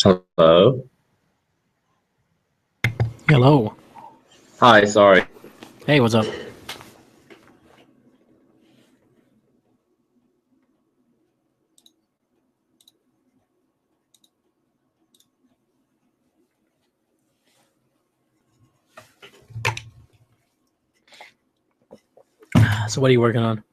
Hello. Hello. Hi, sorry. Hey, what's up? So what are you working on?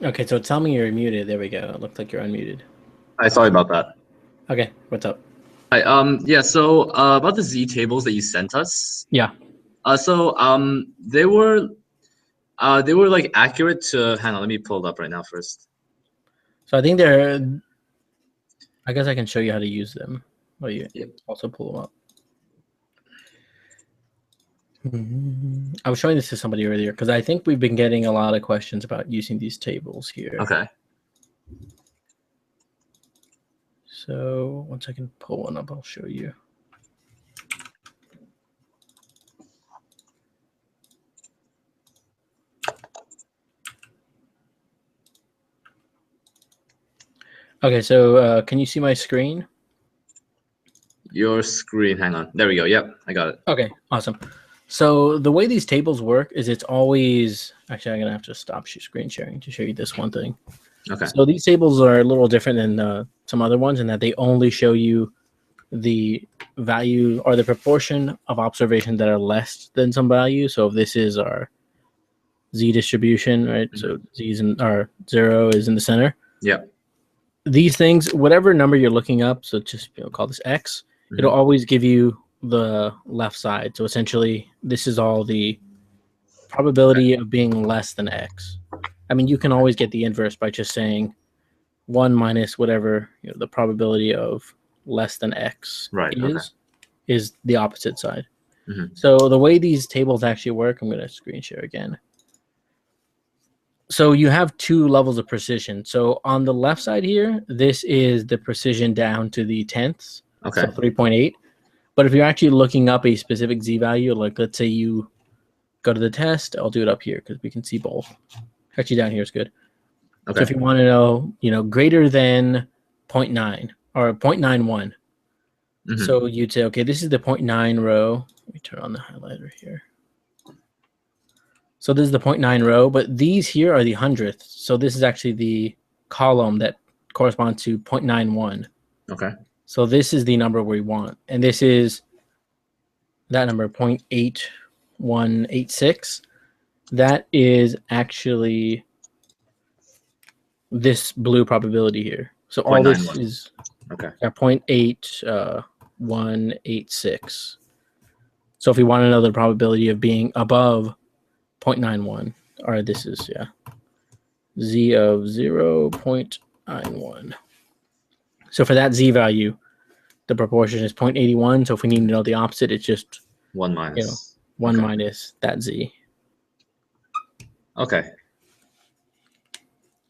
Okay, so tell me you're muted. There we go. It looked like you're unmuted. Hi, sorry about that. Okay, what's up? Hi, yeah, so about the Z tables that you sent us. Yeah. They were like accurate to, hang on, let me pull it up right now first. So I think they're. I guess I can show you how to use them. Well, you Yep. also pull them up. I was showing this to somebody earlier because I think we've been getting a lot of questions about using these tables here. Okay. So once I can pull one up, I'll show you. Okay, so can you see my screen? Your screen, hang on. There we go. Yep, I got it. Okay, awesome. So the way these tables work is it's always actually I'm gonna have to stop screen sharing to show you this one thing. Okay. So these tables are a little different than some other ones in that they only show you the value or the proportion of observations that are less than some value. So if this is our z distribution, right? So z is in, our 0 is in the center. Yep. These things, whatever number you're looking up, so just call this x, it'll always give you the left side. So essentially, this is all the probability of being less than x. I mean, you can always get the inverse by just saying 1 minus whatever the probability of less than x Right. is the opposite side. Mhm. So the way these tables actually work, I'm going to screen share again. So you have two levels of precision. So on the left side here, this is the precision down to the tenths, Okay. so 3.8. But if you're actually looking up a specific z value, like let's say you go to the test, I'll do it up here because we can see both. Actually, down here is good. Okay. So if you want to know, greater than 0.9 or 0.91, so you'd say, okay, this is the 0.9 row. Let me turn on the highlighter here. So this is the 0.9 row, but these here are the hundredths. So this is actually the column that corresponds to 0.91. Okay. So this is the number we want. And this is that number, 0.8186. That is actually this blue probability here. So all this 0.91. is Okay. 0.8186. So if we want to know the probability of being above 0.91, or this is, z of 0.91. So for that z value, the proportion is 0.81. So if we need to know the opposite, it's just 1 minus. 1 Okay. minus that z. Okay.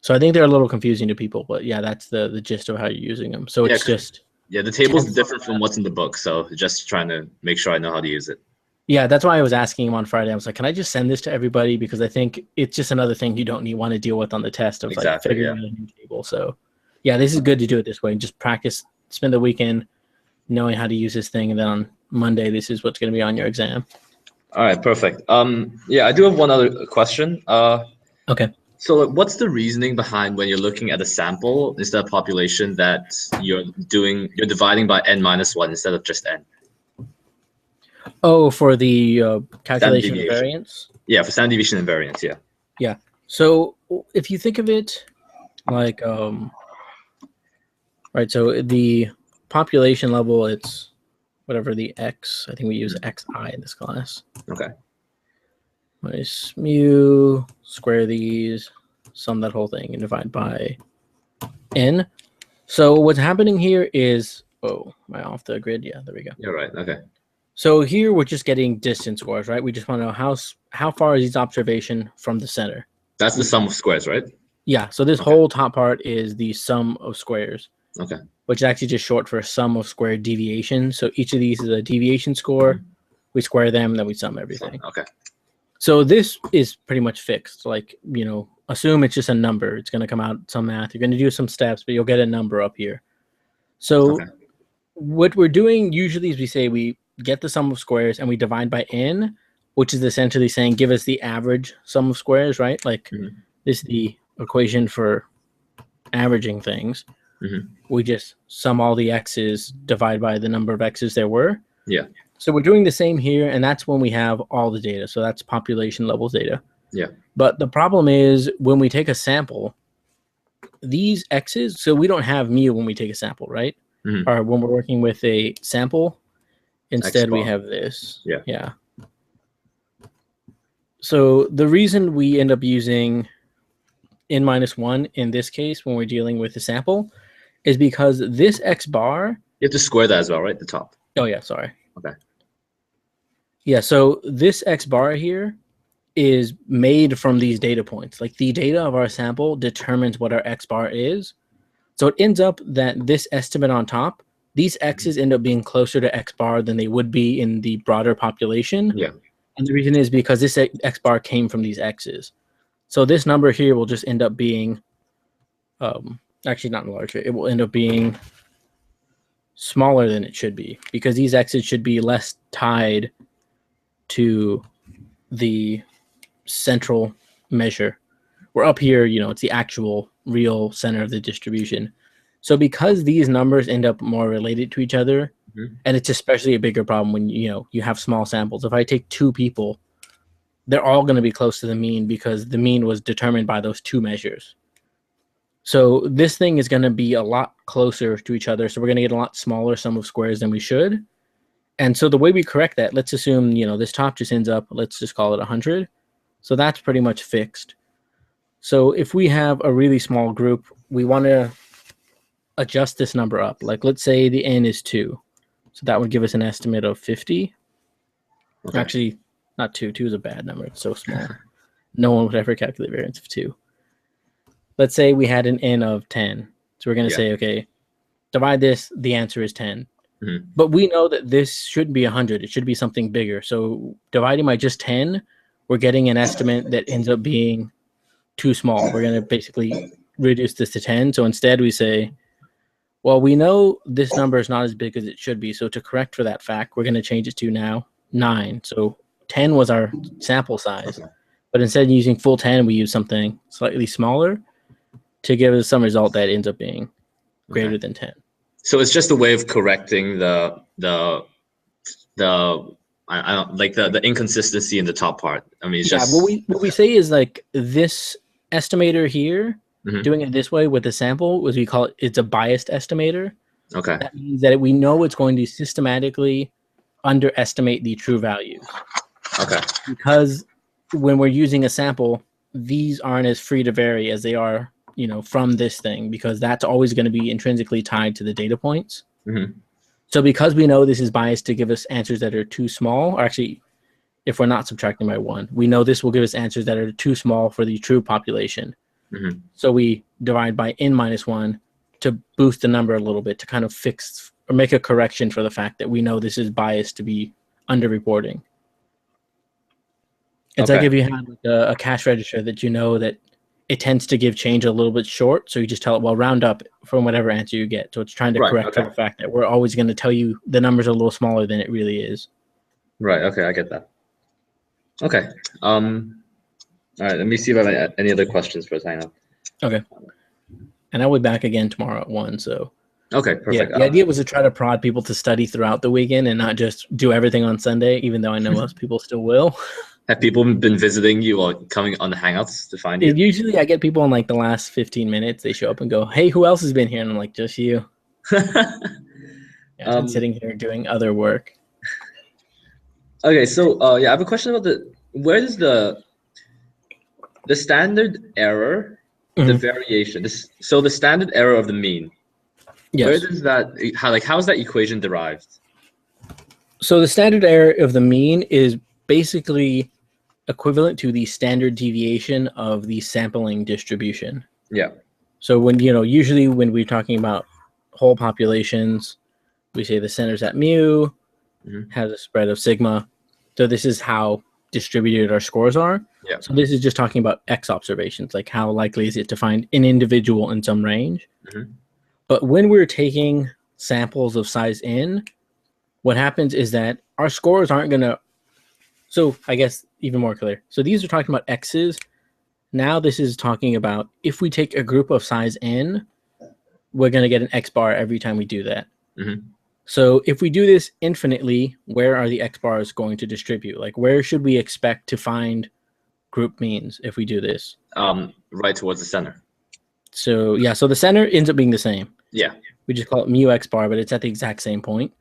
So I think they're a little confusing to people, but yeah, that's the gist of how you're using them. So Yeah, it's just Yeah, the table's different from what's in the book, so just trying to make sure I know how to use it. Yeah, that's why I was asking him on Friday. I was like, can I just send this to everybody? Because I think it's just another thing you don't want to deal with on the test of like Exactly, figuring yeah. out a new table. So yeah, this is good to do it this way. Just practice, spend the weekend knowing how to use this thing, and then on Monday, this is what's going to be on your exam. All right, perfect. Yeah, I do have one other question. Okay. So what's the reasoning behind when you're looking at a sample instead of population that you're dividing by n-1 instead of just n? Oh, for the Standard calculation of deviation. variance? Yeah, for standard deviation and variance, yeah. Yeah. So if you think of it like, right, so the population level, it's whatever the x, I think we use xi in this class. Okay. Minus mu, square these, sum that whole thing, and divide by n. So what's happening here is, oh, am I off the grid? Yeah, there we go. You're right, okay. So here we're just getting distance scores, right? We just want to know how far is each observation from the center. That's the sum of squares, right? Yeah, so this whole top part is the sum of squares. Okay. Which is actually just short for sum of squared deviation. So each of these is a deviation score. We square them, then we sum everything. Okay. So this is pretty much fixed. Like, assume it's just a number. It's going to come out some math. You're going to do some steps, but you'll get a number up here. So what we're doing usually is we say we get the sum of squares and we divide by n, which is essentially saying give us the average sum of squares, right? Like this is the equation for averaging things. We just sum all the x's, divide by the number of x's there were. Yeah. So we're doing the same here, and that's when we have all the data. So that's population level data. Yeah. But the problem is when we take a sample, these x's, so we don't have mu when we take a sample, right? Or when we're working with a sample, instead we have this. Yeah. Yeah. So the reason we end up using n-1 in this case when we're dealing with a sample is because this x bar. You have to square that as well, right? The top. Oh, yeah, sorry. Okay. Yeah, so this x bar here is made from these data points. Like the data of our sample determines what our x bar is. So it ends up that this estimate on top, these x's end up being closer to x bar than they would be in the broader population. Yeah. And the reason is because this x bar came from these x's. So this number here will just end up being, actually not larger, it will end up being smaller than it should be because these x's should be less tied to the central measure. We're up here, it's the actual real center of the distribution. So because these numbers end up more related to each other, and it's especially a bigger problem when you have small samples. If I take 2 people, they're all going to be close to the mean because the mean was determined by those 2 measures. So this thing is going to be a lot closer to each other. So we're going to get a lot smaller sum of squares than we should. And so the way we correct that, let's assume, this top just ends up, let's just call it 100. So that's pretty much fixed. So if we have a really small group, we want to adjust this number up. Like let's say the n is 2. So that would give us an estimate of 50. Okay. Actually, not 2. 2 is a bad number. It's so small. No one would ever calculate variance of 2. Let's say we had an n of 10. So we're going to say, okay, divide this. The answer is 10. But we know that this shouldn't be 100. It should be something bigger. So dividing by just 10, we're getting an estimate that ends up being too small. We're going to basically reduce this to 10. So instead we say, well, we know this number is not as big as it should be. So to correct for that fact, we're going to change it to now 9. So 10 was our sample size. But instead of using full 10, we use something slightly smaller to give us some result that ends up being greater than 10. So it's just a way of correcting the inconsistency in the top part. I mean, it's just what we say is like this estimator here, doing it this way with the sample, was we call it, it's a biased estimator. Okay. That means that we know it's going to systematically underestimate the true values. Okay. Because when we're using a sample, these aren't as free to vary as they are, from this thing, because that's always going to be intrinsically tied to the data points. So because we know this is biased to give us answers that are too small, or actually, if we're not subtracting by 1, we know this will give us answers that are too small for the true population. So we divide by n-1 to boost the number a little bit to kind of fix make a correction for the fact that we know this is biased to be underreporting. It's like if you have like a cash register that you know that it tends to give change a little bit short, so you just tell it, well, round up from whatever answer you get. So it's trying to correct for the fact that we're always going to tell you the numbers are a little smaller than it really is. Right. Okay, I get that. Okay. All right. Let me see if I have any other questions for sign up. Okay. And I'll be back again tomorrow at 1. So. Okay. Perfect. Yeah. The idea was to try to prod people to study throughout the weekend and not just do everything on Sunday, even though I know most people still will. Have people been visiting you or coming on the Hangouts to find you? Usually I get people in like the last 15 minutes. They show up and go, hey, who else has been here? And I'm like, just you. I've been sitting here doing other work. Okay, so I have a question about where does the standard error, the variation, so the standard error of the mean, where does that, how is that equation derived? So the standard error of the mean is basically equivalent to the standard deviation of the sampling distribution. Yeah. So when, usually when we're talking about whole populations, we say the center's at mu, has a spread of sigma. So this is how distributed our scores are. Yeah. So this is just talking about X observations, like how likely is it to find an individual in some range. But when we're taking samples of size n, what happens is that our scores aren't going to, so I guess even more clear. So these are talking about X's. Now this is talking about if we take a group of size n, we're going to get an X bar every time we do that. So if we do this infinitely, where are the X bars going to distribute? Like where should we expect to find group means if we do this? Right towards the center. So yeah, so the center ends up being the same. Yeah. We just call it mu X bar, but it's at the exact same point.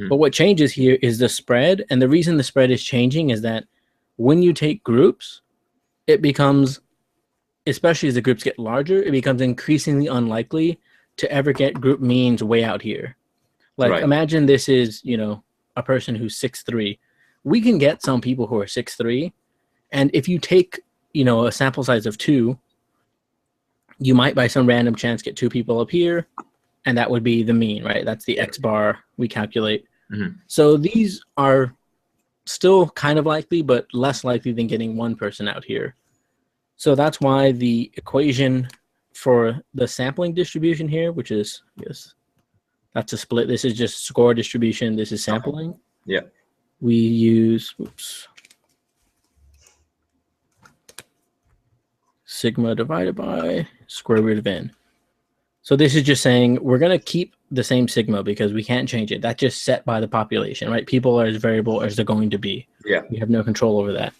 But what changes here is the spread. And the reason the spread is changing is that when you take groups, it becomes, especially as the groups get larger, it becomes increasingly unlikely to ever get group means way out here. Like imagine this is, a person who's 6'3". We can get some people who are 6'3", and if you take, a sample size of 2, you might by some random chance get 2 people up here, and that would be the mean, right? That's the X bar we calculate. So these are still kind of likely, but less likely than getting 1 person out here. So that's why the equation for the sampling distribution here, which is, that's a split. This is just score distribution. This is sampling. Yeah. We use, sigma divided by square root of n. So this is just saying we're going to keep the same sigma because we can't change it. That's just set by the population, right? People are as variable as they're going to be. Yeah. We have no control over that.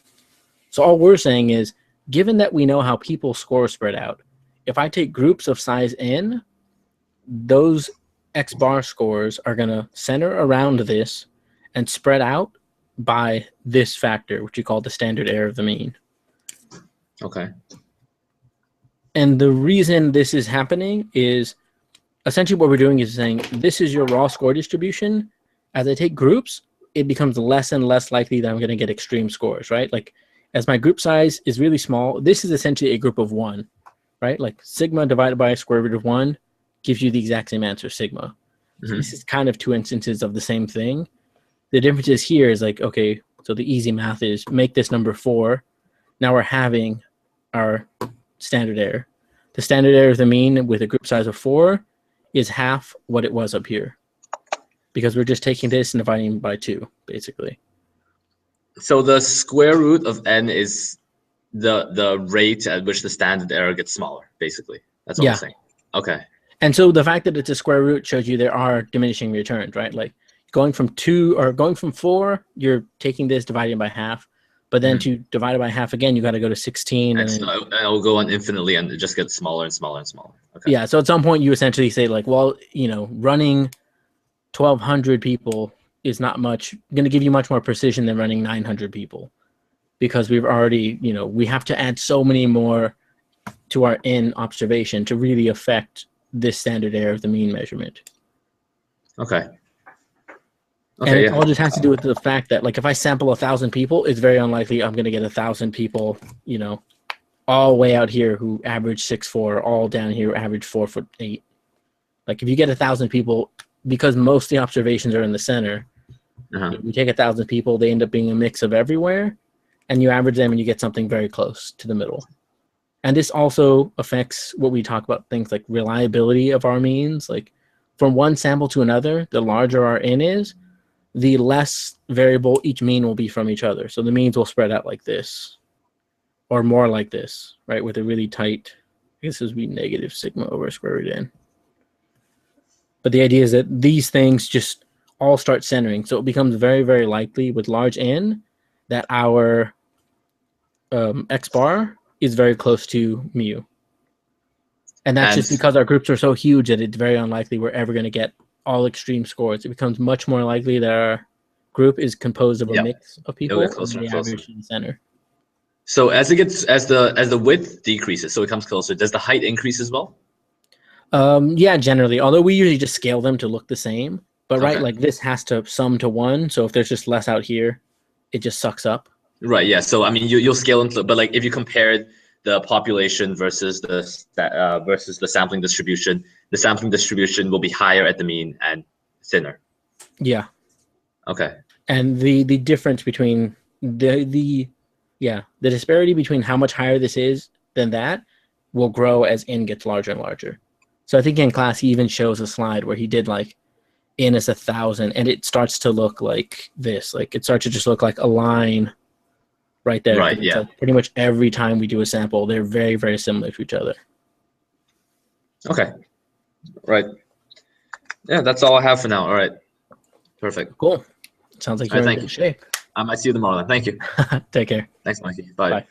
So all we're saying is, given that we know how people score spread out, if I take groups of size n, those X bar scores are going to center around this and spread out by this factor, which you call the standard error of the mean. Okay. And the reason this is happening is essentially what we're doing is saying, this is your raw score distribution. As I take groups, it becomes less and less likely that I'm going to get extreme scores, right? Like as my group size is really small, this is essentially a group of 1, right? Like sigma divided by square root of 1 gives you the exact same answer, sigma. So this is kind of 2 instances of the same thing. The difference is here is like, okay, so the easy math is make this number 4. Now we're having our standard error. The standard error of the mean with a group size of 4 is half what it was up here because we're just taking this and dividing by 2, basically. So the square root of n is the rate at which the standard error gets smaller, basically. That's what I'm saying. Okay. And so the fact that it's a square root shows you there are diminishing returns, right? Like going from 2 or going from 4, you're taking this, dividing by half. But then to divide it by half again, you got to go to 16. And it'll go on infinitely and it just gets smaller and smaller and smaller. Okay. Yeah, so at some point you essentially say like, well, running 1,200 people is not much, going to give you much more precision than running 900 people. Because we've already, we have to add so many more to our n observation to really affect this standard error of the mean measurement. Okay. And it all just has to do with the fact that, like, if I sample 1,000 people, it's very unlikely I'm going to get 1,000 people, all way out here who average 6'4", all down here average 4'8". Like, if you get 1,000 people because most of the observations are in the center, you take 1,000 people, they end up being a mix of everywhere, and you average them and you get something very close to the middle. And this also affects what we talk about, things like reliability of our means. Like from one sample to another, the larger our N is, the less variable each mean will be from each other. So the means will spread out like this, or more like this, right? With a really tight, I guess this would be negative sigma over square root N. But the idea is that these things just all start centering. So it becomes very, very likely with large N that our X bar is very close to mu. And that's just because our groups are so huge that it's very unlikely we're ever going to get all extreme scores. It becomes much more likely that our group is composed of a mix of people and the average in the center. So as the width decreases, so it comes closer, does the height increase as well? Yeah, generally. Although we usually just scale them to look the same. But right, like this has to sum to 1. So if there's just less out here, it just sucks up. Right. Yeah. So I mean, you'll scale them, but like if you compared the population versus the sampling distribution, the sampling distribution will be higher at the mean and thinner. Yeah. Okay. And the difference between the disparity between how much higher this is than that will grow as N gets larger and larger. So I think in class he even shows a slide where he did like N is 1,000, and it starts to look like this. Like it starts to just look like a line right there. Right. Yeah. Like pretty much every time we do a sample, they're very, very similar to each other. Okay. Right. Yeah, that's all I have for now. All right. Perfect. Cool. Sounds like you're in good shape. I might see you tomorrow then. Thank you. Take care. Thanks, Mikey. Bye.